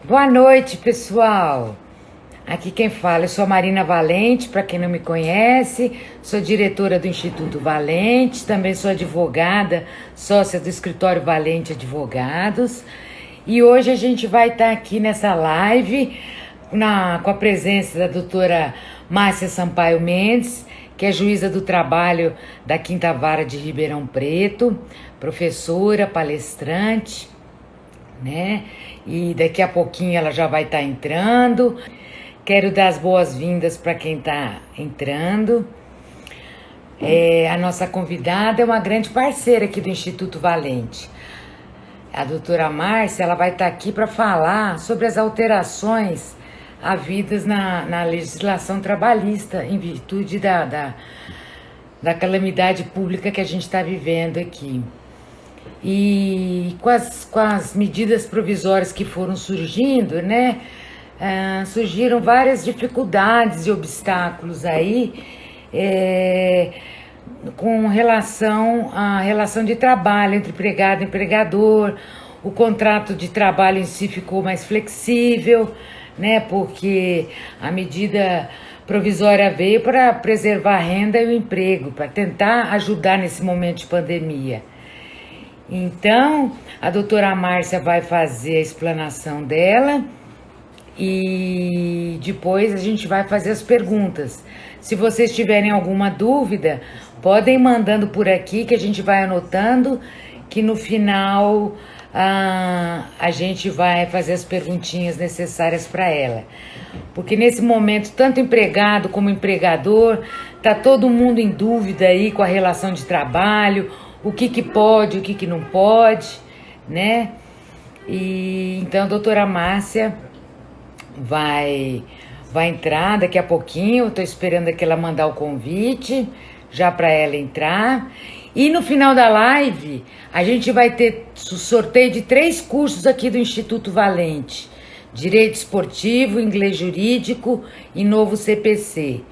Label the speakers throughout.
Speaker 1: Boa noite, pessoal. Aqui quem fala, eu sou a Marina Valente, para quem não me conhece, sou diretora do Instituto Valente, também sou advogada, sócia do Escritório Valente Advogados. E hoje a gente vai estar aqui nessa live com a presença da doutora Márcia Sampaio Mendes, que é juíza do trabalho da Quinta Vara de Ribeirão Preto, professora, palestrante, né? E daqui a pouquinho ela já vai estar entrando. Quero dar as boas-vindas para quem está entrando. A nossa convidada é uma grande parceira aqui do Instituto Valente. A doutora Márcia, ela vai estar aqui para falar sobre as alterações havidas na legislação trabalhista em virtude da calamidade pública que a gente está vivendo aqui. E com as medidas provisórias que foram surgindo, né? Surgiram várias dificuldades e obstáculos aí com relação à relação de trabalho entre empregado e empregador. O contrato de trabalho em si ficou mais flexível, né? Porque a medida provisória veio para preservar a renda e o emprego, para tentar ajudar nesse momento de pandemia. Então, a doutora Márcia vai fazer a explanação dela e depois a gente vai fazer as perguntas. Se vocês tiverem alguma dúvida, podem ir mandando por aqui que a gente vai anotando, que no final a gente vai fazer as perguntinhas necessárias para ela. Porque nesse momento, tanto empregado como empregador, tá todo mundo em dúvida aí com a relação de trabalho, o que pode, o que não pode, né? E então a doutora Márcia vai entrar daqui a pouquinho. Eu estou esperando aqui ela mandar o convite já para ela entrar. E no final da live a gente vai ter sorteio de 3 cursos aqui do Instituto Valente: Direito Esportivo, Inglês Jurídico e Novo CPC.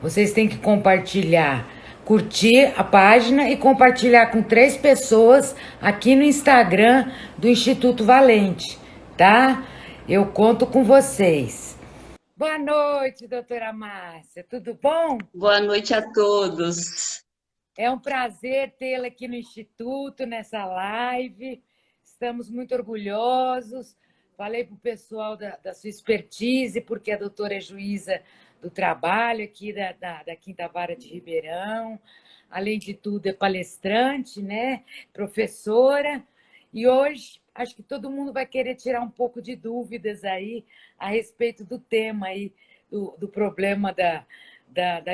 Speaker 1: Vocês têm que compartilhar, curtir a página e compartilhar com 3 pessoas aqui no Instagram do Instituto Valente, tá? Eu conto com vocês. Boa noite, doutora Márcia. Tudo bom?
Speaker 2: Boa noite a todos.
Speaker 1: É um prazer tê-la aqui no Instituto, nessa live. Estamos muito orgulhosos. Falei para o pessoal da sua expertise, porque a doutora é juíza do trabalho aqui da Quinta Vara de Ribeirão. Além de tudo, é palestrante, né? Professora. E hoje, acho que todo mundo vai querer tirar um pouco de dúvidas aí a respeito do tema aí, do problema da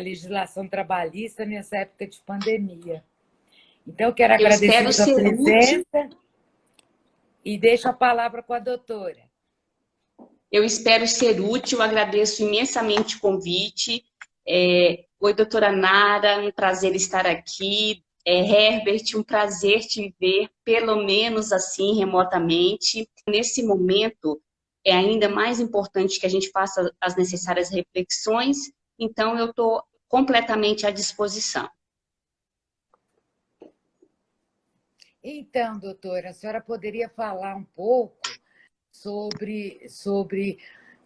Speaker 1: legislação trabalhista nessa época de pandemia. Então, quero
Speaker 2: Eu
Speaker 1: agradecer a
Speaker 2: espero
Speaker 1: sua
Speaker 2: ser útil.
Speaker 1: presença e deixo a palavra com a doutora.
Speaker 2: Eu espero ser útil. Agradeço imensamente o convite. Oi, doutora Nara, um prazer estar aqui. Herbert, um prazer te ver, pelo menos assim, remotamente. Nesse momento, é ainda mais importante que a gente faça as necessárias reflexões. Então, eu estou completamente à disposição.
Speaker 1: Então, doutora, a senhora poderia falar um pouco sobre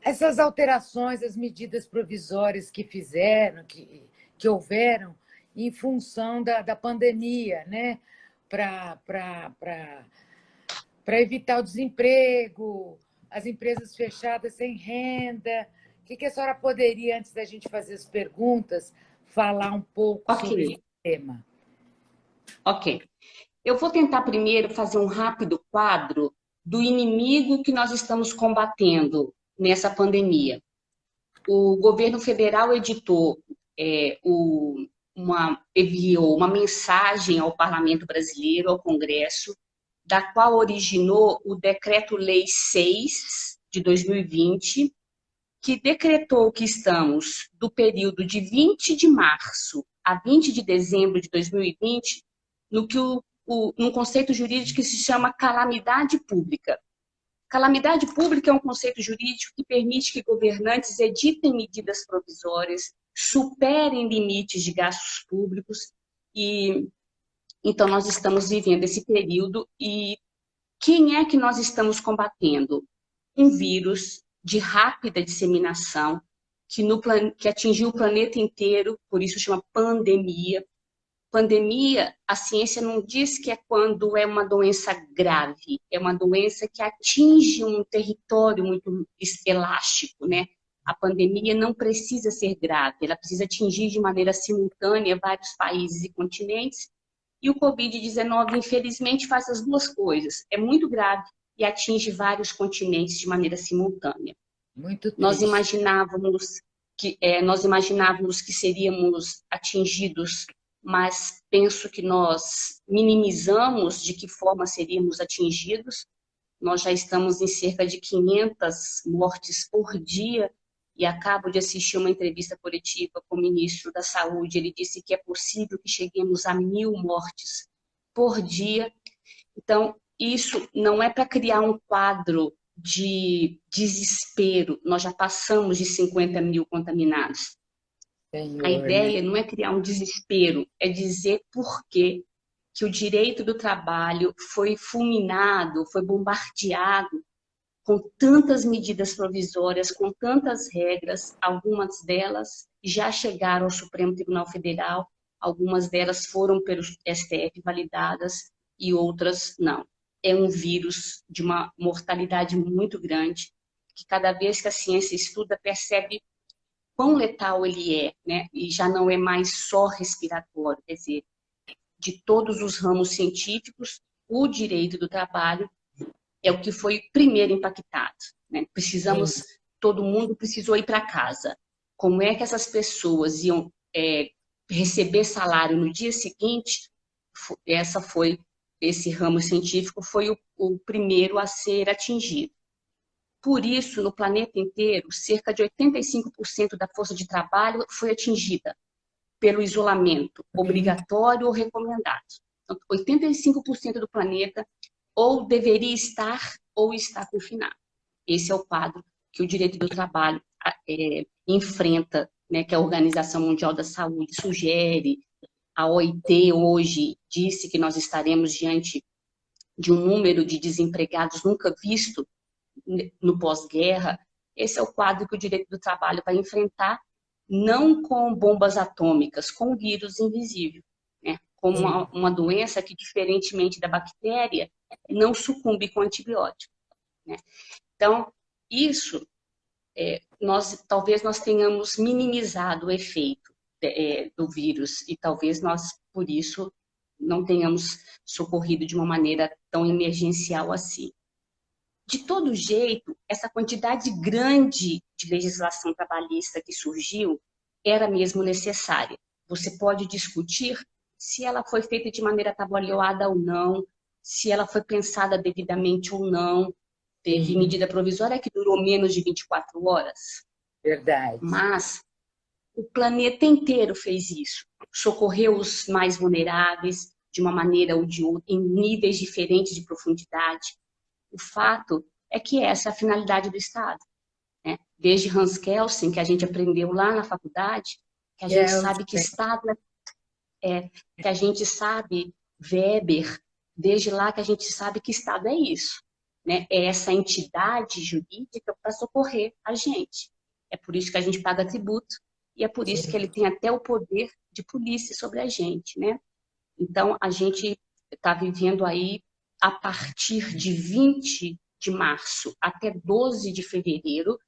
Speaker 1: essas alterações, as medidas provisórias que fizeram, que houveram em função da pandemia, né? Para evitar o desemprego, as empresas fechadas sem renda. O que a senhora poderia, antes da gente fazer as perguntas, falar um pouco
Speaker 2: Ok,
Speaker 1: sobre esse tema?
Speaker 2: ok. Eu vou tentar primeiro fazer um rápido quadro do inimigo que nós estamos combatendo nessa pandemia. O governo federal enviou uma mensagem ao Parlamento Brasileiro, ao Congresso, da qual originou o Decreto-Lei 6 de 2020, que decretou que estamos do período de 20 de março a 20 de dezembro de 2020 no que num conceito jurídico que se chama calamidade pública. Calamidade pública é um conceito jurídico que permite que governantes editem medidas provisórias, superem limites de gastos públicos, e então nós estamos vivendo esse período. E quem é que nós estamos combatendo? um vírus de rápida disseminação que atingiu o planeta inteiro, por isso chama pandemia. Pandemia, a ciência não diz que é quando é uma doença grave, é uma doença que atinge um território muito elástico, né? A pandemia não precisa ser grave, ela precisa atingir de maneira simultânea vários países e continentes. E o Covid-19, infelizmente, faz as duas coisas. É muito grave e atinge vários continentes de maneira simultânea.
Speaker 1: Muito
Speaker 2: Nós
Speaker 1: triste.
Speaker 2: nós imaginávamos que seríamos atingidos, mas penso que nós minimizamos de que forma seríamos atingidos. Nós já estamos em cerca de 500 mortes por dia e acabo de assistir uma entrevista coletiva com o ministro da Saúde. Ele disse que é possível que cheguemos a 1.000 mortes por dia. Então, isso não é para criar um quadro de desespero. Nós já passamos de 50 mil contaminados. A
Speaker 1: Senhor, né?
Speaker 2: ideia não é criar um desespero, é dizer por que o direito do trabalho foi fulminado, foi bombardeado com tantas medidas provisórias, com tantas regras. Algumas delas já chegaram ao Supremo Tribunal Federal, algumas delas foram pelo STF validadas e outras não. É um vírus de uma mortalidade muito grande, que cada vez que a ciência estuda, percebe quão letal ele é, né? E já não é mais só respiratório, quer dizer, de todos os ramos científicos, o direito do trabalho é o que foi primeiro impactado, né?
Speaker 1: Sim.
Speaker 2: Todo mundo precisou ir para casa. Como é que essas pessoas iam receber salário no dia seguinte? Esse ramo científico foi o primeiro a ser atingido. Por isso, no planeta inteiro, cerca de 85% da força de trabalho foi atingida pelo isolamento obrigatório ou recomendado. Então, 85% do planeta ou deveria estar ou está confinado. Esse é o quadro que o direito do trabalho enfrenta, né, que a Organização Mundial da Saúde sugere. A OIT hoje disse que nós estaremos diante de um número de desempregados nunca visto no pós-guerra. Esse é o quadro que o direito do trabalho vai enfrentar, não com bombas atômicas, com vírus invisível, né? Com uma doença que, diferentemente da bactéria, não sucumbe com antibiótico, né? Então, isso, talvez nós tenhamos minimizado o efeito do vírus e talvez nós, por isso, não tenhamos socorrido de uma maneira tão emergencial assim. De todo jeito, essa quantidade grande de legislação trabalhista que surgiu era mesmo necessária. Você pode discutir se ela foi feita de maneira trabalhada ou não, se ela foi pensada devidamente ou não. Teve medida provisória que durou menos de 24 horas.
Speaker 1: Verdade.
Speaker 2: Mas o planeta inteiro fez isso. Socorreu os mais vulneráveis de uma maneira ou de outra, em níveis diferentes de profundidade. O fato é que essa é a finalidade do Estado, né? Desde Hans Kelsen, que a gente aprendeu lá na faculdade, que a gente sabe que Estado que a gente sabe, Weber, desde lá que a gente sabe que Estado é isso, né? É essa entidade jurídica para socorrer a gente. É por isso que a gente paga tributo e é por isso que ele tem até o poder de polícia sobre a gente, né? Então, a gente está vivendo aí, a partir de 20 de março até 12 de fevereiro,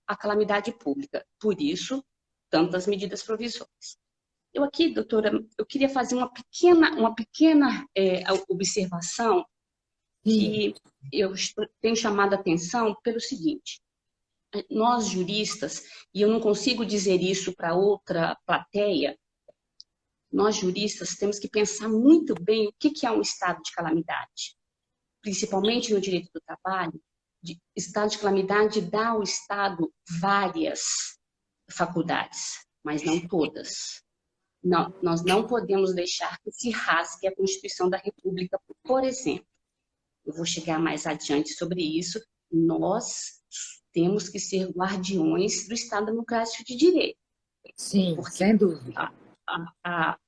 Speaker 2: a calamidade pública. Por isso, tantas medidas provisórias. Eu aqui, doutora, eu queria fazer uma pequena observação que eu tenho chamado a atenção pelo seguinte. Nós, juristas, e eu não consigo dizer isso para outra plateia, nós, juristas, temos que pensar muito bem o que é um estado de calamidade. Principalmente no direito do trabalho, estado de calamidade dá ao Estado várias faculdades, mas não todas. Não, nós não podemos deixar que se rasgue a Constituição da República, por exemplo. Eu vou chegar mais adiante sobre isso. Nós temos que ser guardiões do Estado Democrático de Direito.
Speaker 1: Sim,
Speaker 2: porque
Speaker 1: sem dúvida.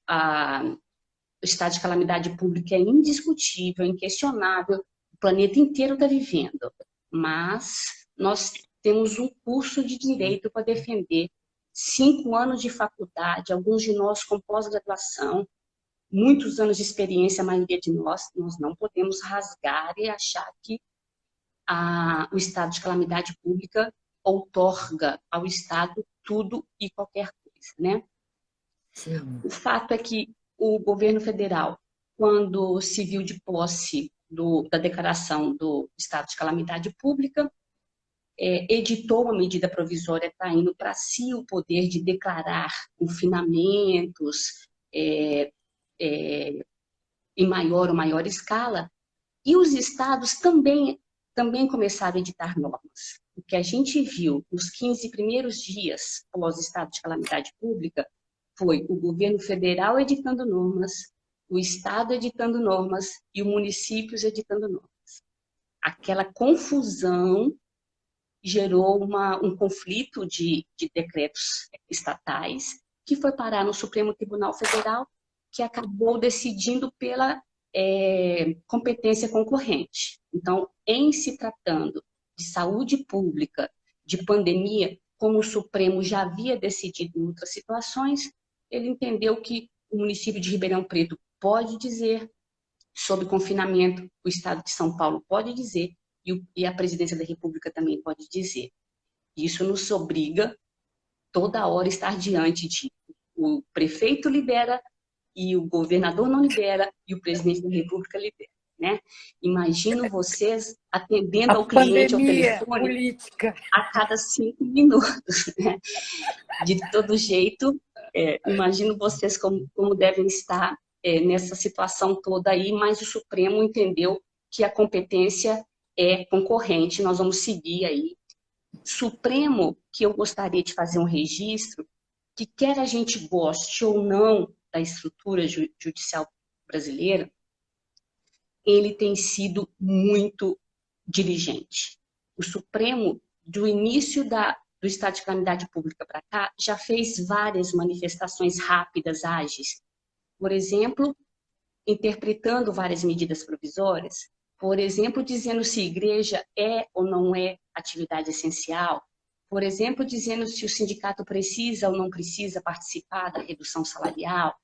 Speaker 2: O estado de calamidade pública é indiscutível, é inquestionável. O planeta inteiro está vivendo. mas nós temos um curso de direito para defender, 5 anos de faculdade, alguns de nós com pós-graduação, muitos anos de experiência, a maioria de nós não podemos rasgar e achar que o estado de calamidade pública outorga ao Estado tudo e qualquer coisa, né?
Speaker 1: Sim.
Speaker 2: O fato é que o governo federal, quando se viu de posse da declaração do estado de calamidade pública, editou uma medida provisória traindo para si o poder de declarar confinamentos em maior ou maior escala, e os estados também começaram a editar normas. O que a gente viu nos 15 primeiros dias após o estado de calamidade pública foi o governo federal editando normas, o estado editando normas e os municípios editando normas. Aquela confusão gerou um conflito de decretos estatais que foi parar no Supremo Tribunal Federal, que acabou decidindo pela competência concorrente. Então, em se tratando de saúde pública, de pandemia, como o Supremo já havia decidido em outras situações, ele entendeu que o município de Ribeirão Preto pode dizer sobre confinamento, o Estado de São Paulo pode dizer, e a Presidência da República também pode dizer. Isso nos obriga toda hora a estar diante de o prefeito libera e o governador não libera e o presidente da República libera, né? Imagino vocês atendendo ao cliente ao telefone
Speaker 1: Política.
Speaker 2: a cada 5 minutos, né? De todo jeito, imagino vocês como devem estar nessa situação toda aí, mas o Supremo entendeu que a competência é concorrente, nós vamos seguir aí. Supremo, que eu gostaria de fazer um registro, que quer a gente goste ou não da estrutura judicial brasileira, ele tem sido muito diligente. O Supremo, do início do estado de calamidade pública para cá, já fez várias manifestações rápidas, ágeis. Por exemplo, interpretando várias medidas provisórias, por exemplo, dizendo se igreja é ou não é atividade essencial, por exemplo, dizendo se o sindicato precisa ou não precisa participar da redução salarial,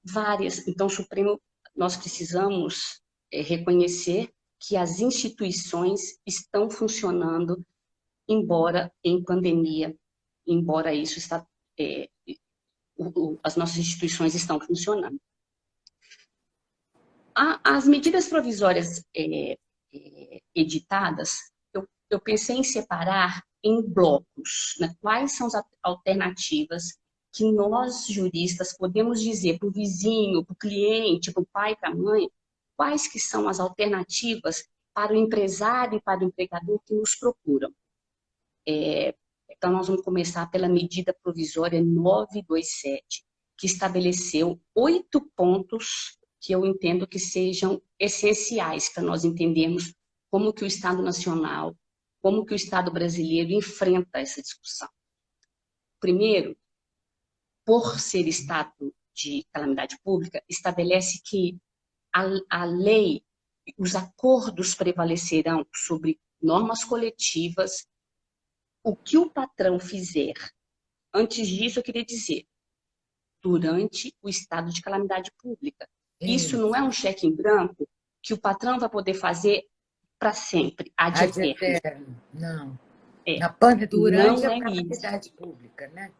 Speaker 2: várias. Então, o Supremo, nós precisamos reconhecer que as instituições estão funcionando, embora em pandemia, embora isso está, as nossas instituições estão funcionando. As medidas provisórias editadas, eu pensei em separar em blocos, né? Quais são as alternativas que nós, juristas, podemos dizer para o vizinho, para o cliente, para o pai, para a mãe, quais que são as alternativas para o empresário e para o empregador que nos procuram. Então, nós vamos começar pela medida provisória 927, que estabeleceu 8 pontos que eu entendo que sejam essenciais para nós entendermos como que o Estado Nacional, como que o Estado brasileiro enfrenta essa discussão. Primeiro, por ser Estado de calamidade pública, estabelece que a lei, os acordos prevalecerão sobre normas coletivas, o que o patrão fizer. Antes disso, eu queria dizer, durante o estado de calamidade pública. Isso não é um cheque em branco que o patrão vai poder fazer para sempre, ad eterno.
Speaker 1: Não.
Speaker 2: não
Speaker 1: Durante a
Speaker 2: é
Speaker 1: calamidade pública, né?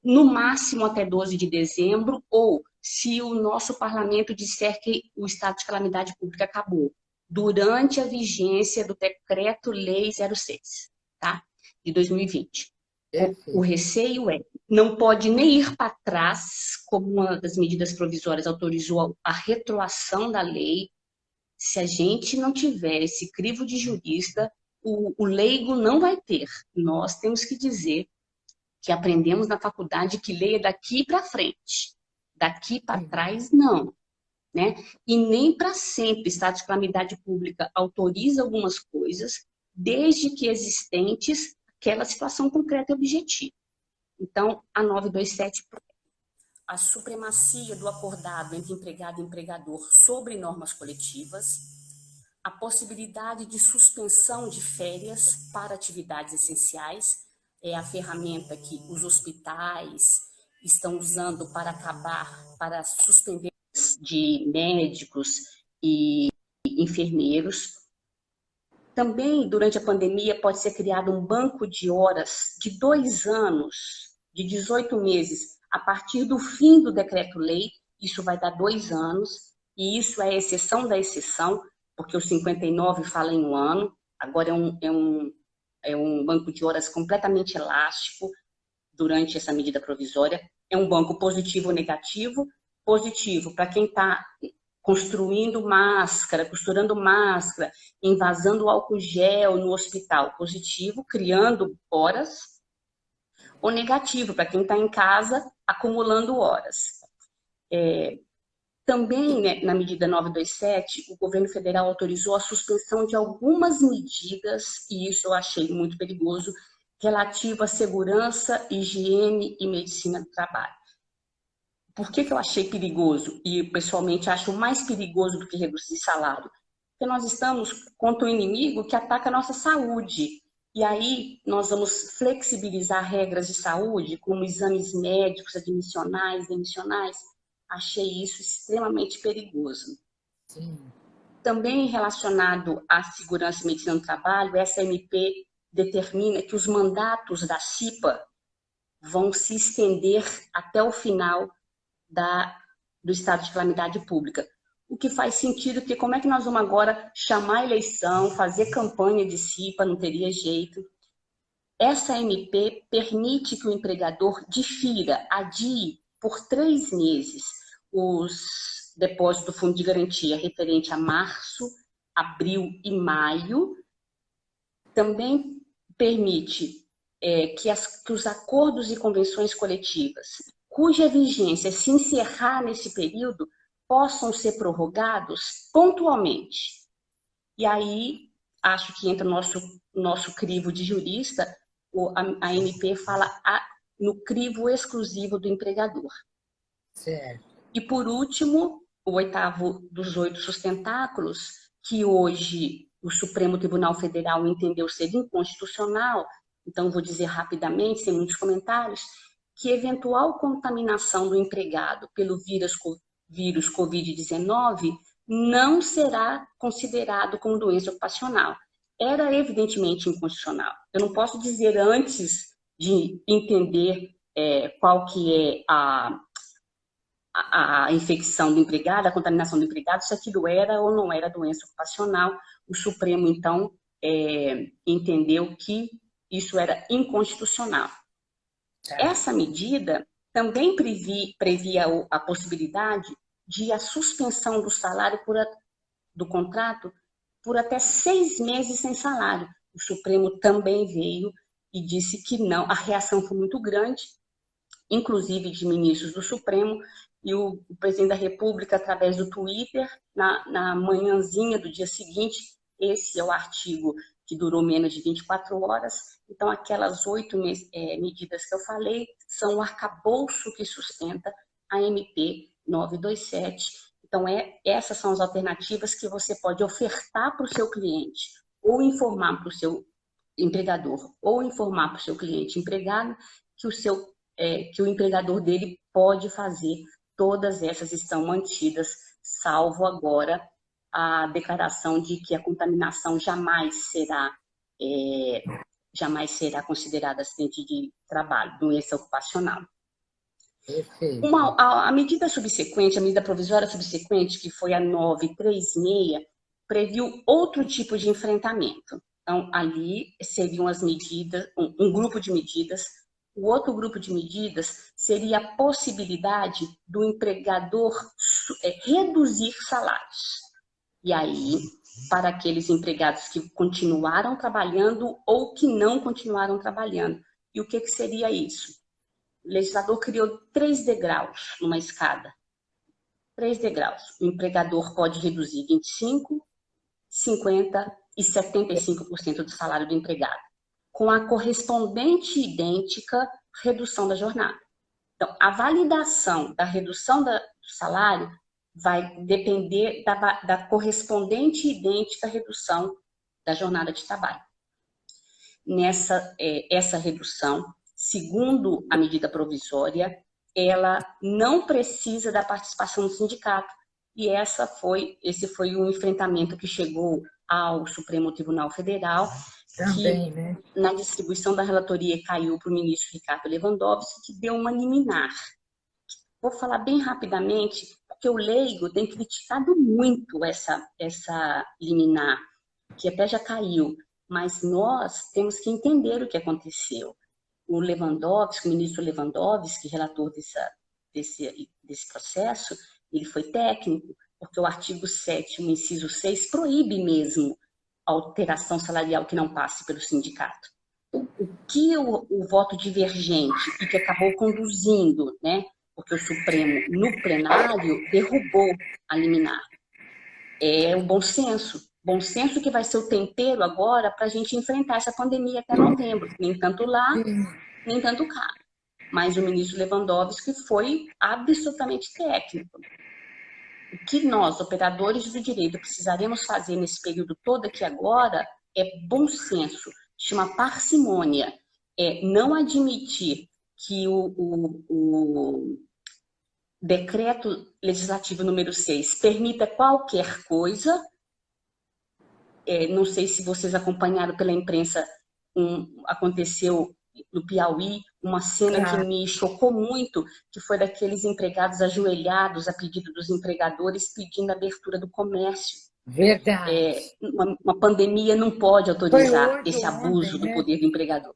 Speaker 2: No máximo até 12 de dezembro, ou se o nosso parlamento disser que o estado de calamidade pública acabou, durante a vigência do Decreto-Lei 06, tá? De 2020. O receio não pode nem ir para trás, como uma das medidas provisórias autorizou a retroação da lei. Se a gente não tiver esse crivo de jurista, o leigo não vai ter. Nós temos que dizer que aprendemos na faculdade que lei é daqui para frente. Daqui para trás, não. Né? E nem para sempre, estado de calamidade pública autoriza algumas coisas, desde que existentes, aquela situação concreta e objetiva. Então, a 927, a supremacia do acordado entre empregado e empregador sobre normas coletivas. a possibilidade de suspensão de férias para atividades essenciais, é a ferramenta que os hospitais estão usando para para suspender de médicos e enfermeiros. Também, durante a pandemia, pode ser criado um banco de horas de 2 anos, de 18 meses, a partir do fim do decreto-lei. Isso vai dar 2 anos, e isso é a exceção da exceção, porque o 59 fala em 1 ano, agora é um banco de horas completamente elástico durante essa medida provisória. É um banco positivo ou negativo. Positivo para quem está construindo máscara, costurando máscara, envasando álcool gel no hospital. Positivo, criando horas. Ou negativo para quem está em casa acumulando horas. Também, né, na medida 927, o governo federal autorizou a suspensão de algumas medidas, e isso eu achei muito perigoso, relativo à segurança, higiene e medicina do trabalho. Por que eu achei perigoso? E pessoalmente acho mais perigoso do que reduzir salário? Porque nós estamos contra um inimigo que ataca a nossa saúde. E aí nós vamos flexibilizar regras de saúde, como exames médicos, admissionais, demissionais. Achei isso extremamente perigoso.
Speaker 1: Sim.
Speaker 2: Também relacionado à segurança e medicina do trabalho, essa MP determina que os mandatos da CIPA vão se estender até o final do estado de calamidade pública. O que faz sentido, porque como é que nós vamos agora chamar a eleição, fazer campanha de CIPA, não teria jeito. Essa MP permite que o empregador adie por 3 meses os depósitos do Fundo de Garantia referente a março, abril e maio. Também permite que os acordos e convenções coletivas, cuja vigência se encerrar nesse período, possam ser prorrogados pontualmente. E aí, acho que entra o nosso crivo de jurista, a MP fala no crivo exclusivo do empregador.
Speaker 1: Certo.
Speaker 2: E, por último, o 8º dos 8 sustentáculos, que hoje o Supremo Tribunal Federal entendeu ser inconstitucional, então vou dizer rapidamente, sem muitos comentários, que eventual contaminação do empregado pelo vírus Covid-19 não será considerado como doença ocupacional. Era evidentemente inconstitucional. Eu não posso dizer antes de entender qual que é a infecção do empregado, a contaminação do empregado, se aquilo era ou não era doença ocupacional. O Supremo, então, entendeu que isso era inconstitucional. Essa medida também previa a possibilidade de a suspensão do salário do contrato por até 6 meses sem salário. O Supremo também veio e disse que não. A reação foi muito grande, inclusive de ministros do Supremo, e o presidente da República, através do Twitter, na manhãzinha do dia seguinte, esse é o artigo que durou menos de 24 horas, então aquelas 8 medidas que eu falei são o arcabouço que sustenta a MP 927. Então, essas são as alternativas que você pode ofertar para o seu cliente, ou informar para o seu empregador, ou informar para o seu cliente empregado que o empregador dele pode fazer. Todas essas estão mantidas, salvo agora a declaração de que a contaminação jamais será considerada acidente de trabalho, doença ocupacional.
Speaker 1: Perfeito.
Speaker 2: A medida subsequente, a medida provisória subsequente, que foi a 936, previu outro tipo de enfrentamento. Então, ali seriam as medidas, um grupo de medidas. O outro grupo de medidas seria a possibilidade do empregador reduzir salários. E aí, para aqueles empregados que continuaram trabalhando ou que não continuaram trabalhando. E o que seria isso? O legislador criou 3 degraus numa escada. 3 degraus. O empregador pode reduzir 25%, 50% e 75% do salário do empregado, com a correspondente idêntica redução da jornada. Então, a validação da redução do salário vai depender da correspondente e idêntica redução da jornada de trabalho. Essa redução, segundo a medida provisória, ela não precisa da participação do sindicato. E esse foi o enfrentamento que chegou ao Supremo Tribunal Federal,
Speaker 1: Também,
Speaker 2: que
Speaker 1: né?
Speaker 2: na distribuição da relatoria caiu para o ministro Ricardo Lewandowski, que deu uma liminar. Vou falar bem rapidamente, porque o leigo tem criticado muito essa liminar, que até já caiu, mas nós temos que entender o que aconteceu. O Lewandowski, o ministro Lewandowski, relator desse processo, ele foi técnico, porque o artigo 7º, inciso 6, proíbe mesmo a alteração salarial que não passe pelo sindicato. O que o voto divergente, e que acabou conduzindo, né, porque o Supremo, no plenário, derrubou a liminar, é o bom senso. Bom senso que vai ser o tempero agora para a gente enfrentar essa pandemia até novembro. Nem tanto lá, nem tanto cá. Mas o ministro Lewandowski foi absolutamente técnico. O que nós, operadores do direito, precisaremos fazer nesse período todo aqui agora é bom senso, chama parcimônia. É não admitir que o decreto legislativo número 6 permita qualquer coisa. Não sei se vocês acompanharam pela imprensa, aconteceu no Piauí uma cena que me chocou muito, que foi daqueles empregados ajoelhados a pedido dos empregadores pedindo a abertura do comércio.
Speaker 1: Verdade.
Speaker 2: Uma pandemia não pode autorizar esse abuso
Speaker 1: ontem,
Speaker 2: do
Speaker 1: né?
Speaker 2: poder do empregador.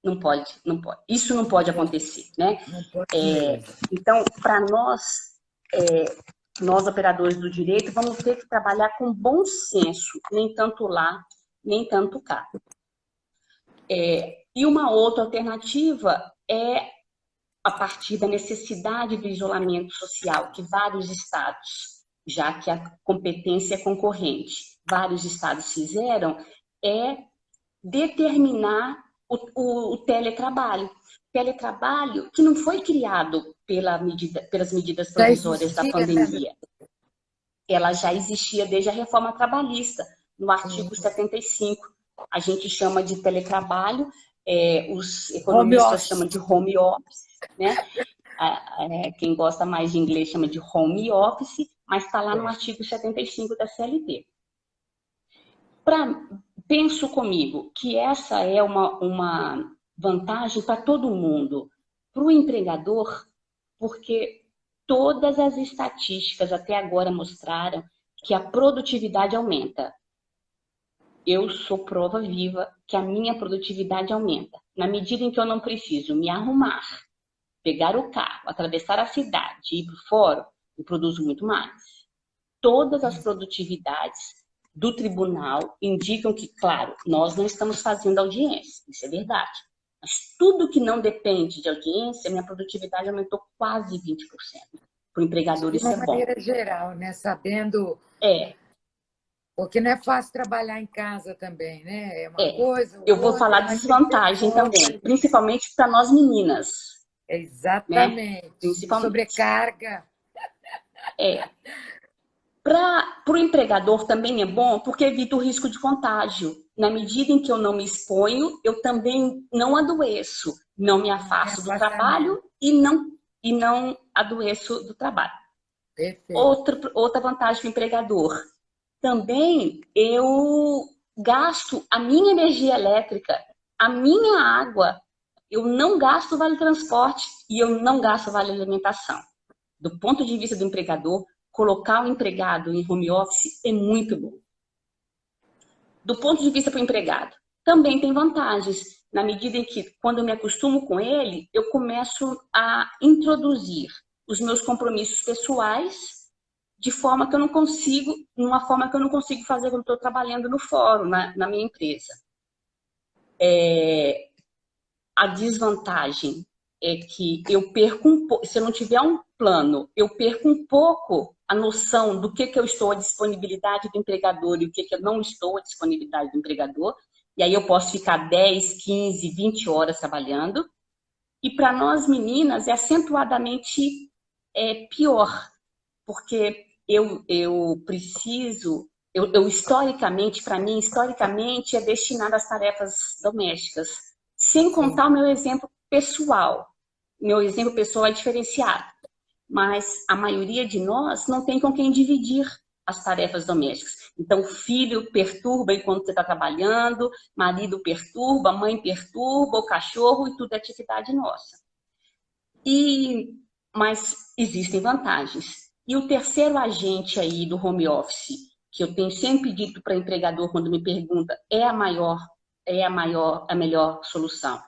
Speaker 2: Não pode, não pode. Isso não pode acontecer, né?
Speaker 1: Não pode mesmo.
Speaker 2: Então, para nós operadores do direito, vamos ter que trabalhar com bom senso, nem tanto lá, nem tanto cá. E uma outra alternativa é a partir da necessidade do isolamento social, que vários estados, já que a competência é concorrente, vários estados fizeram, é determinar o teletrabalho. Teletrabalho que não foi criado pelas medidas provisórias da pandemia. Ela já existia desde a reforma trabalhista, no artigo 75. A gente chama de teletrabalho, os economistas chamam de home office, né? Quem gosta mais de inglês chama de home office, mas está lá no artigo 75 da CLT. Penso comigo que essa é uma vantagem para todo mundo, para o empregador, porque todas as estatísticas até agora mostraram que a produtividade aumenta. Eu sou prova viva que a minha produtividade aumenta. Na medida em que eu não preciso me arrumar, pegar o carro, atravessar a cidade e ir para o fórum, eu produzo muito mais. Todas as produtividades do tribunal indicam que, claro, nós não estamos fazendo audiência, isso é verdade. Mas tudo que não depende de audiência, minha produtividade aumentou quase 20%. Para o empregador isso é bom.
Speaker 1: De uma maneira geral, né? Sabendo... Porque não é fácil trabalhar em casa também, né? É uma coisa...
Speaker 2: Eu vou falar desvantagem também, principalmente para nós meninas.
Speaker 1: Exatamente. Né? Principalmente. Sobrecarga.
Speaker 2: Para o empregador também é bom porque evita o risco de contágio. Na medida em que eu não me exponho, eu também não adoeço, não me afasto do trabalho e não adoeço do trabalho. Outra vantagem para o empregador. Também eu gasto a minha energia elétrica, a minha água. Eu não gasto vale transporte e eu não gasto vale alimentação. Do ponto de vista do empregador, colocar o empregado em home office é muito bom. Do ponto de vista para o empregado, também tem vantagens, na medida em que, quando eu me acostumo com ele, eu começo a introduzir os meus compromissos pessoais de forma que eu não consigo, fazer quando estou trabalhando no fórum, na minha empresa. A desvantagem é que eu perco um pouco, se eu não tiver um plano, eu perco um pouco a noção do que eu estou à disponibilidade do empregador e o que eu não estou à disponibilidade do empregador. E aí eu posso ficar 10, 15, 20 horas trabalhando. E para nós meninas é acentuadamente pior, porque eu preciso, historicamente, para mim, historicamente é destinado às tarefas domésticas, sem
Speaker 1: Sim.
Speaker 2: contar o meu exemplo pessoal. Meu exemplo pessoal é diferenciado, mas a maioria de nós não tem com quem dividir as tarefas domésticas. Então, filho perturba enquanto você está trabalhando, marido perturba, mãe perturba, o cachorro, e tudo é atividade nossa. Mas existem vantagens. E o terceiro agente aí do home office, que eu tenho sempre dito para empregador quando me pergunta, a melhor solução.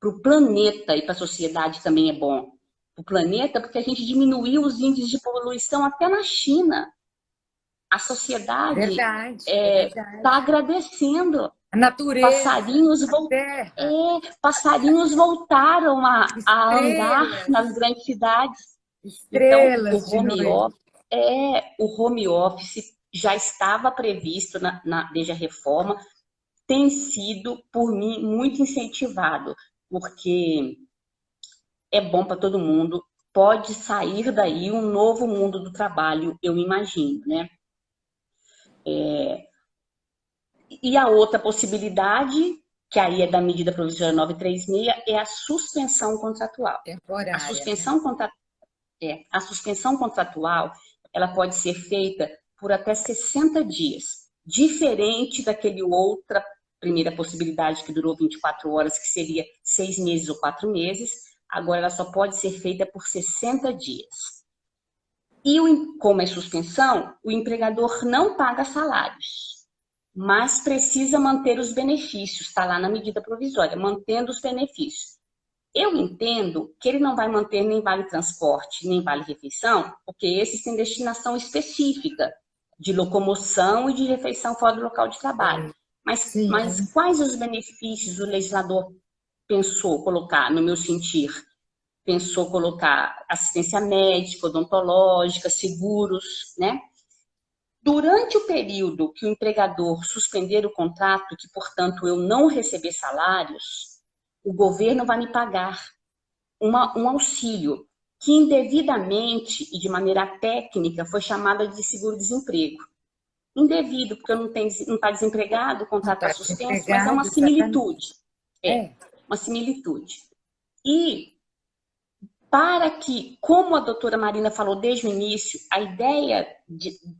Speaker 2: Para o planeta e para a sociedade também é bom. Para o planeta, porque a gente diminuiu os índices de poluição até na China. A sociedade
Speaker 1: Verdade, é
Speaker 2: está
Speaker 1: verdade.
Speaker 2: agradecendo.
Speaker 1: A natureza,
Speaker 2: Passarinhos,
Speaker 1: a terra,
Speaker 2: passarinhos voltaram a andar nas
Speaker 1: estrelas,
Speaker 2: grandes cidades. Então,
Speaker 1: estrelas de noite.
Speaker 2: o home office já estava previsto desde a reforma, tem sido, por mim, muito incentivado, porque é bom para todo mundo, pode sair daí um novo mundo do trabalho, eu imagino, né? E a outra possibilidade, que aí é da medida provisória 936, é a suspensão contratual. A
Speaker 1: Temporária, né?
Speaker 2: suspensão, a suspensão contratual, ela pode ser feita por até 60 dias, diferente daquele outra primeira possibilidade que durou 24 horas, que seria 6 meses ou 4 meses, agora ela só pode ser feita por 60 dias. E como é suspensão, o empregador não paga salários, mas precisa manter os benefícios, está lá na medida provisória, mantendo os benefícios. Eu entendo que ele não vai manter nem vale transporte, nem vale refeição, porque esses têm destinação específica de locomoção e de refeição fora do local de trabalho. Mas
Speaker 1: Sim,
Speaker 2: quais os benefícios o legislador pensou colocar, no meu sentir? Pensou colocar assistência médica, odontológica, seguros, né? Durante o período que o empregador suspender o contrato, que, portanto, eu não receber salários, o governo vai me pagar um auxílio que indevidamente e de maneira técnica foi chamada de seguro-desemprego. Indevido, porque eu não está desempregado, o
Speaker 1: não
Speaker 2: contrato está
Speaker 1: está
Speaker 2: suspenso, mas é uma
Speaker 1: desempregado, exatamente.
Speaker 2: similitude. É,
Speaker 1: É,
Speaker 2: uma similitude. E para que, como a doutora Marina falou desde o início, a ideia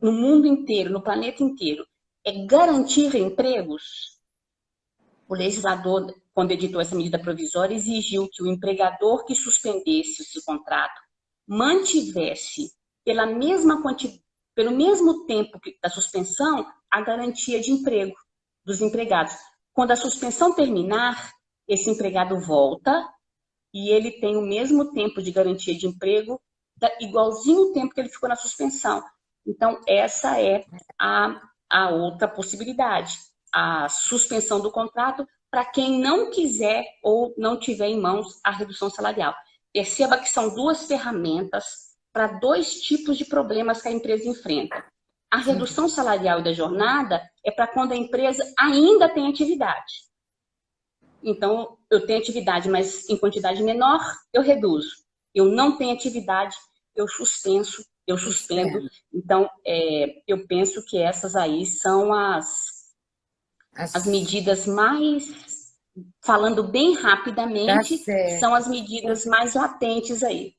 Speaker 2: no mundo inteiro, no planeta inteiro, é garantir empregos. O legislador, quando editou essa medida provisória, exigiu que o empregador que suspendesse esse contrato mantivesse pelo mesmo tempo da suspensão a garantia de emprego dos empregados. Quando a suspensão terminar, esse empregado volta e ele tem o mesmo tempo de garantia de emprego, igualzinho o tempo que ele ficou na suspensão. Então, essa é a outra possibilidade, a suspensão do contrato para quem não quiser ou não tiver em mãos a redução salarial. Perceba que são duas ferramentas para dois tipos de problemas que a empresa enfrenta. A
Speaker 1: sim,
Speaker 2: redução salarial da jornada é para quando a empresa ainda tem atividade. Então, eu tenho atividade, mas em quantidade menor, eu reduzo. Eu não tenho atividade, eu suspendo.
Speaker 1: suspendo.
Speaker 2: Então, eu penso que essas aí são as
Speaker 1: As...
Speaker 2: medidas mais, falando bem
Speaker 1: Tá
Speaker 2: rapidamente, são
Speaker 1: certo.
Speaker 2: as medidas mais latentes aí.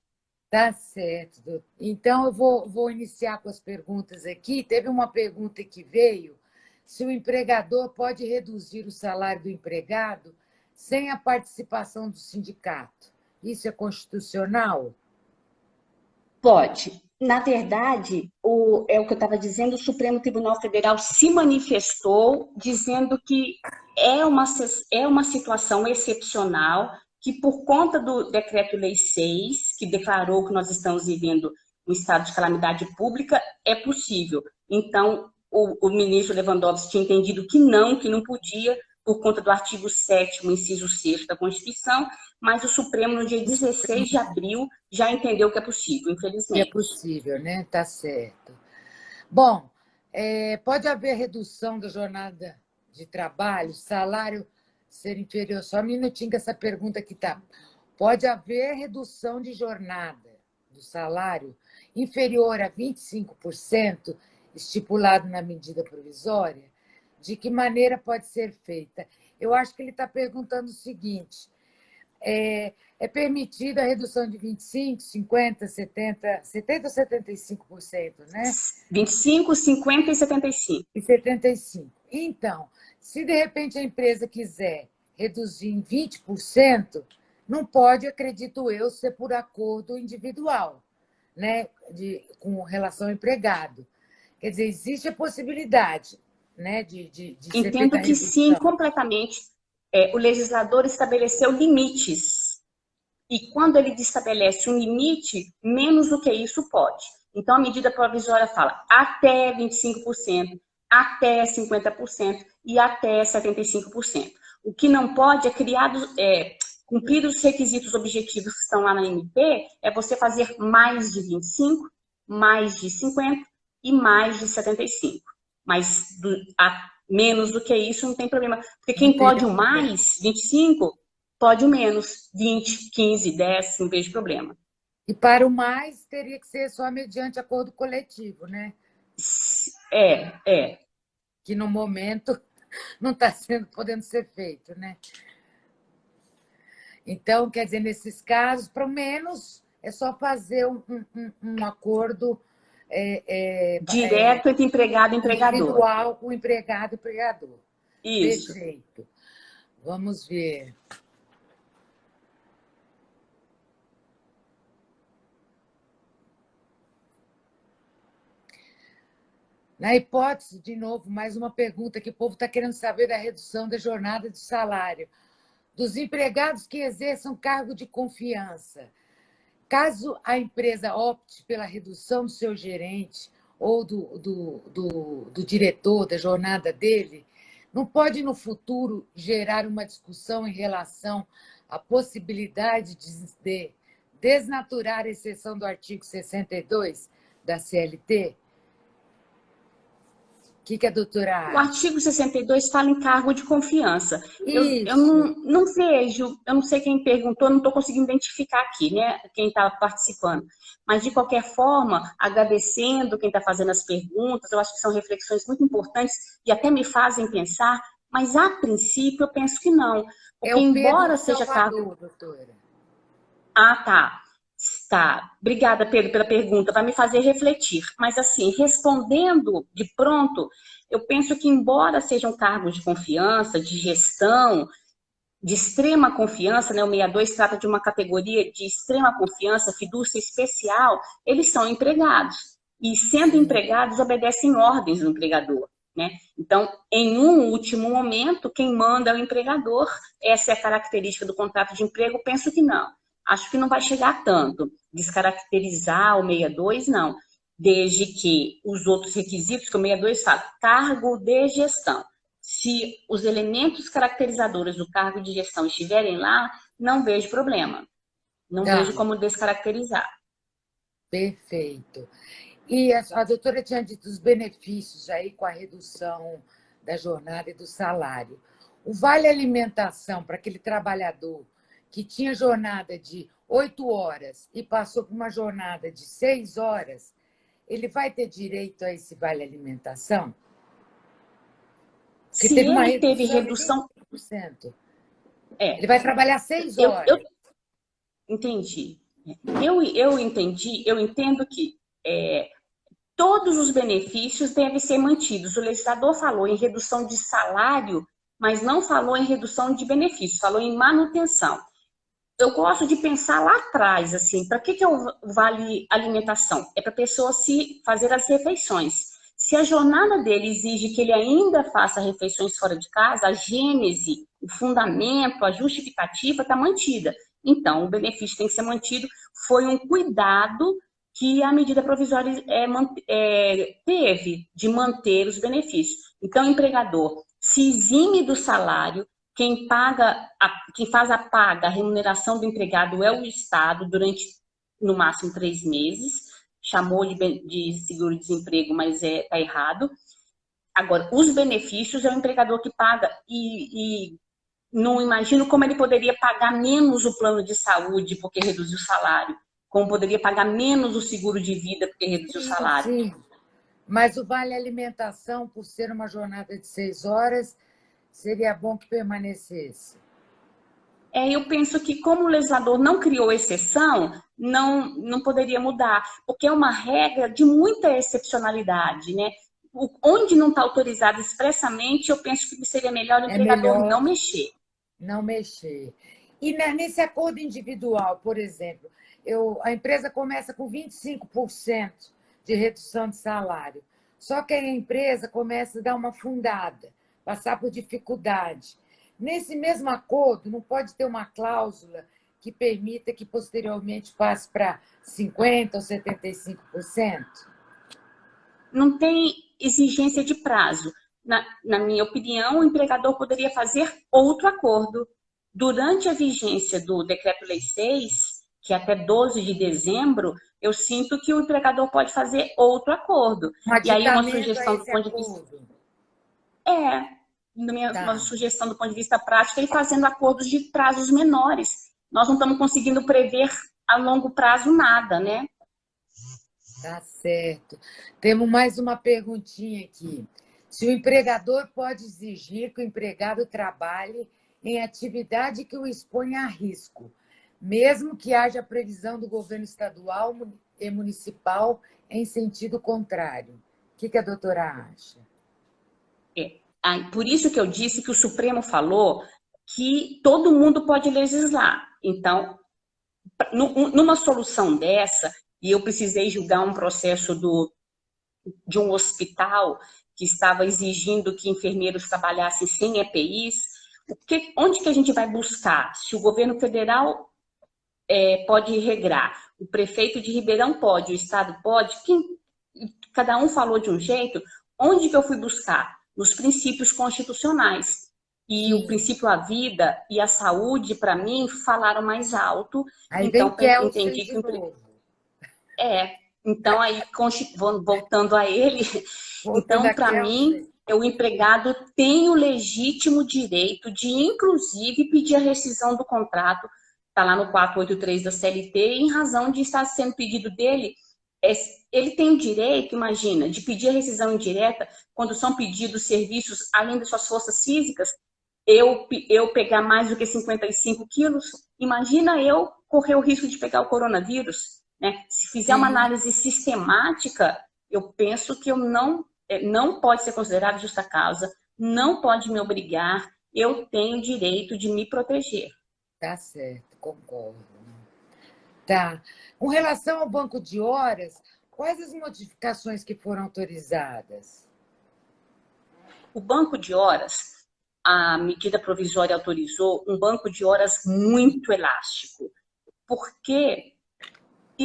Speaker 1: Tá certo, doutor. Então, eu vou iniciar com as perguntas aqui. Teve uma pergunta que veio: se o empregador pode reduzir o salário do empregado sem a participação do sindicato. Isso é constitucional?
Speaker 2: Pode. Na verdade, é o que eu estava dizendo, o Supremo Tribunal Federal se manifestou dizendo que é uma situação excepcional que, por conta do Decreto-Lei 6, que declarou que nós estamos vivendo um estado de calamidade pública, é possível. Então, o ministro Lewandowski tinha entendido que não podia, por conta do artigo 7º, inciso 6º da Constituição, mas o Supremo, no dia 16 de abril, já entendeu que é possível,
Speaker 1: Que é
Speaker 2: infelizmente.
Speaker 1: possível, né? Tá certo. Bom, pode haver redução da jornada de trabalho, salário ser inferior. Só um minutinho que essa pergunta aqui tá. Pode haver redução de jornada do salário inferior a 25%, estipulado na medida provisória, de que maneira pode ser feita? Eu acho que ele está perguntando o seguinte: é permitida a redução de 25%, 50%, 70%, 70% ou 75%, né?
Speaker 2: 25%, 50% e 75%.
Speaker 1: E 75%. Então, se de repente a empresa quiser reduzir em 20%, não pode, acredito eu, ser por acordo individual, né? Com relação ao empregado. Quer dizer, existe a possibilidade, né, de ser feita
Speaker 2: Entendo
Speaker 1: a
Speaker 2: que sim,
Speaker 1: redução.
Speaker 2: completamente. O legislador estabeleceu limites. E quando ele estabelece um limite, menos do que isso pode. Então, a medida provisória fala até 25%, até 50% e até 75%. O que não pode cumprir os requisitos objetivos que estão lá na MP, é você fazer mais de 25%, mais de 50% e mais de 75%. Mas menos do que isso não tem problema. Porque quem pode o mais, 25%, pode o menos, 20, 15, 10, não vejo problema.
Speaker 1: E para o mais, teria que ser só mediante acordo coletivo, né?
Speaker 2: É.
Speaker 1: Que no momento não está podendo ser feito, né? Então, quer dizer, nesses casos, para o menos, é só fazer um acordo
Speaker 2: direto entre empregado e empregador.
Speaker 1: Individual com empregado e empregador.
Speaker 2: Isso.
Speaker 1: Perfeito. Vamos ver. Na hipótese, de novo, mais uma pergunta que o povo está querendo saber da redução da jornada de salário dos empregados que exerçam cargo de confiança. Caso a empresa opte pela redução do seu gerente ou do diretor da jornada dele, não pode, no futuro, gerar uma discussão em relação à possibilidade de desnaturar a exceção do artigo 62 da CLT? O que a doutora acha?
Speaker 2: O artigo 62 fala em cargo de confiança. Eu
Speaker 1: Isso.
Speaker 2: não vejo, eu não sei quem perguntou, não estou conseguindo identificar aqui, né, quem está participando. Mas, de qualquer forma, agradecendo quem está fazendo as perguntas, eu acho que são reflexões muito importantes e até me fazem pensar, mas, a princípio, eu penso que não.
Speaker 1: É
Speaker 2: Porque,
Speaker 1: o Pedro
Speaker 2: embora
Speaker 1: de
Speaker 2: seja
Speaker 1: Salvador,
Speaker 2: cargo...
Speaker 1: doutora.
Speaker 2: Ah, tá. Tá. Obrigada, Pedro, pela pergunta. Vai me fazer refletir. Mas, assim, respondendo de pronto, eu penso que, embora sejam cargos de confiança, de gestão, de extrema confiança, né? O 62 trata de uma categoria de extrema confiança, fidúcia especial, eles são empregados. E, sendo empregados, obedecem ordens do empregador, né? Então, em um último momento, quem manda é o empregador. Essa é a característica do contrato de emprego? Penso que não. Acho que não vai chegar a tanto. Descaracterizar o 62, não. Desde que os outros requisitos que o 62 fala, cargo de gestão. Se os elementos caracterizadores do cargo de gestão estiverem lá, não vejo problema. Não vejo como descaracterizar.
Speaker 1: Perfeito. E a doutora tinha dito os benefícios aí com a redução da jornada e do salário. O vale alimentação para aquele trabalhador que tinha jornada de 8 horas e passou por uma jornada de 6 horas, ele vai ter direito a esse vale alimentação? Porque
Speaker 2: Se
Speaker 1: teve uma
Speaker 2: ele teve
Speaker 1: redução
Speaker 2: redução...
Speaker 1: de 25%.
Speaker 2: É,
Speaker 1: Ele vai trabalhar 6 horas.
Speaker 2: Entendi. Eu entendo que todos os benefícios devem ser mantidos. O legislador falou em redução de salário, mas não falou em redução de benefícios, falou em manutenção. Eu gosto de pensar lá atrás, assim, para que é o vale alimentação? É para a pessoa se fazer as refeições. Se a jornada dele exige que ele ainda faça refeições fora de casa, a gênese, o fundamento, a justificativa está mantida. Então, o benefício tem que ser mantido. Foi um cuidado que a medida provisória teve de manter os benefícios. Então, o empregador se exime do salário. Quem faz a remuneração do empregado é o Estado durante, no máximo, 3 meses. Chamou de seguro-desemprego, mas está errado. Agora, os benefícios é o empregador que paga e não imagino como ele poderia pagar menos o plano de saúde porque reduziu o salário. como poderia pagar menos o seguro de vida porque reduziu o salário.
Speaker 1: Sim, mas o vale alimentação, por ser uma jornada de 6 horas, seria bom que permanecesse.
Speaker 2: Eu penso que, como o legislador não criou exceção, não poderia mudar, porque é uma regra de muita excepcionalidade, né? Onde não está autorizado expressamente, eu penso que seria melhor o empregador não mexer.
Speaker 1: Não mexer. E nesse acordo individual, por exemplo, a empresa começa com 25% de redução de salário, só que a empresa começa a dar uma fundada, passar por dificuldade. Nesse mesmo acordo, não pode ter uma cláusula que permita que posteriormente passe para 50% ou 75%?
Speaker 2: Não tem exigência de prazo. Na minha opinião, o empregador poderia fazer outro acordo. Durante a vigência do Decreto-Lei 6, que é até 12 de dezembro, eu sinto que o empregador pode fazer outro acordo.
Speaker 1: E aí uma sugestão do ponto de vista...
Speaker 2: Uma sugestão do ponto de vista prático, ele fazendo acordos de prazos menores. Nós não estamos conseguindo prever a longo prazo nada, né?
Speaker 1: Tá certo. Temos mais uma perguntinha aqui. Se o empregador pode exigir que o empregado trabalhe em atividade que o exponha a risco, mesmo que haja previsão do governo estadual e municipal em sentido contrário. O que a doutora acha?
Speaker 2: Por isso que eu disse que o Supremo falou que todo mundo pode legislar. Então, numa solução dessa, e eu precisei julgar um processo de um hospital que estava exigindo que enfermeiros trabalhassem sem EPIs, onde que a gente vai buscar? Se o governo federal pode regrar, o prefeito de Ribeirão pode, o Estado pode, cada um falou de um jeito, onde que eu fui buscar? Nos princípios constitucionais. E o princípio à vida e à saúde, para mim, falaram mais alto.
Speaker 1: Aí então, eu entendi que...
Speaker 2: Então, aí, voltando a ele, então, para mim, o empregado tem o legítimo direito de, inclusive, pedir a rescisão do contrato, está lá no 483 da CLT, em razão de estar sendo pedido dele. Ele tem o direito, imagina, de pedir a rescisão indireta quando são pedidos serviços além das suas forças físicas. Eu pegar mais do que 55 quilos, imagina eu correr o risco de pegar o coronavírus, né? Se fizer uma análise sistemática, eu penso que eu não pode ser considerado justa causa, não pode me obrigar, eu tenho o direito de me proteger.
Speaker 1: Tá certo, concordo. Tá. Com relação ao banco de horas, quais as modificações que foram autorizadas?
Speaker 2: O banco de horas, a medida provisória autorizou um banco de horas muito elástico, porque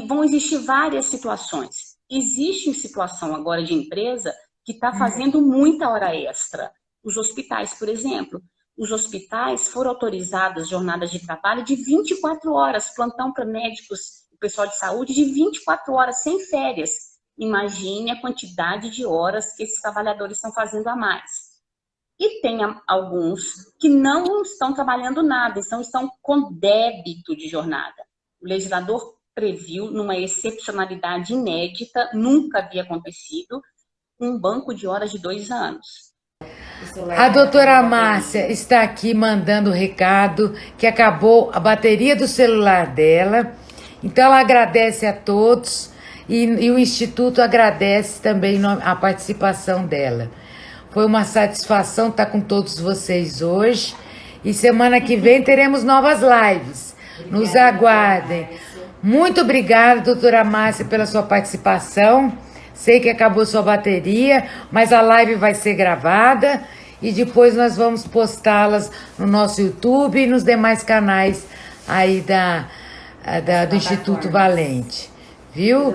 Speaker 2: vão existir várias situações. Existe situação agora de empresa que está fazendo muita hora extra. Os hospitais, por exemplo. Os hospitais foram autorizadas jornadas de trabalho de 24 horas, plantão para médicos e pessoal de saúde de 24 horas, sem férias. Imagine a quantidade de horas que esses trabalhadores estão fazendo a mais. E tem alguns que não estão trabalhando nada, estão com débito de jornada. O legislador previu, numa excepcionalidade inédita, nunca havia acontecido, um banco de horas de 2 anos.
Speaker 1: A doutora Márcia está aqui mandando o recado que acabou a bateria do celular dela. Então, ela agradece a todos e o Instituto agradece também a participação dela. Foi uma satisfação estar com todos vocês hoje. E semana que vem teremos novas lives. Nos aguardem. Muito obrigada, doutora Márcia, pela sua participação. Sei que acabou sua bateria, mas a live vai ser gravada e depois nós vamos postá-las no nosso YouTube e nos demais canais aí do Instituto Valente. Viu?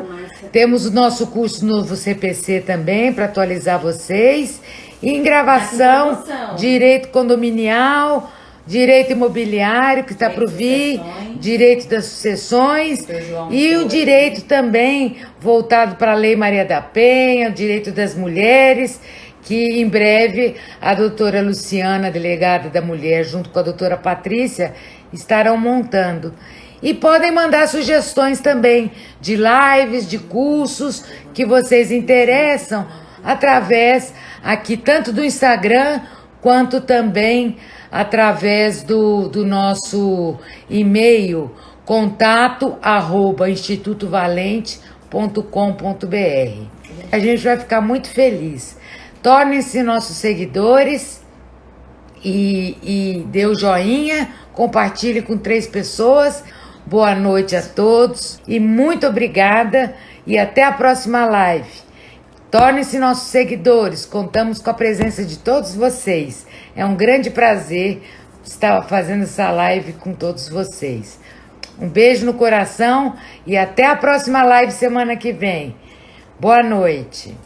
Speaker 1: Temos o nosso curso novo CPC também para atualizar vocês. E em gravação, direito condominial, direito imobiliário, que está por vir, direito das sucessões e o direito também voltado para a Lei Maria da Penha, o direito das mulheres, que em breve a doutora Luciana, delegada da mulher, junto com a doutora Patrícia, estarão montando. E podem mandar sugestões também de lives, de cursos que vocês interessam através aqui tanto do Instagram quanto também através do nosso e-mail contato@institutovalente.com.br. A gente vai ficar muito feliz. Tornem-se nossos seguidores e dê o joinha, compartilhe com 3 pessoas. Boa noite a todos e muito obrigada e até a próxima live. Tornem-se nossos seguidores, contamos com a presença de todos vocês. É um grande prazer estar fazendo essa live com todos vocês. Um beijo no coração e até a próxima live semana que vem. Boa noite.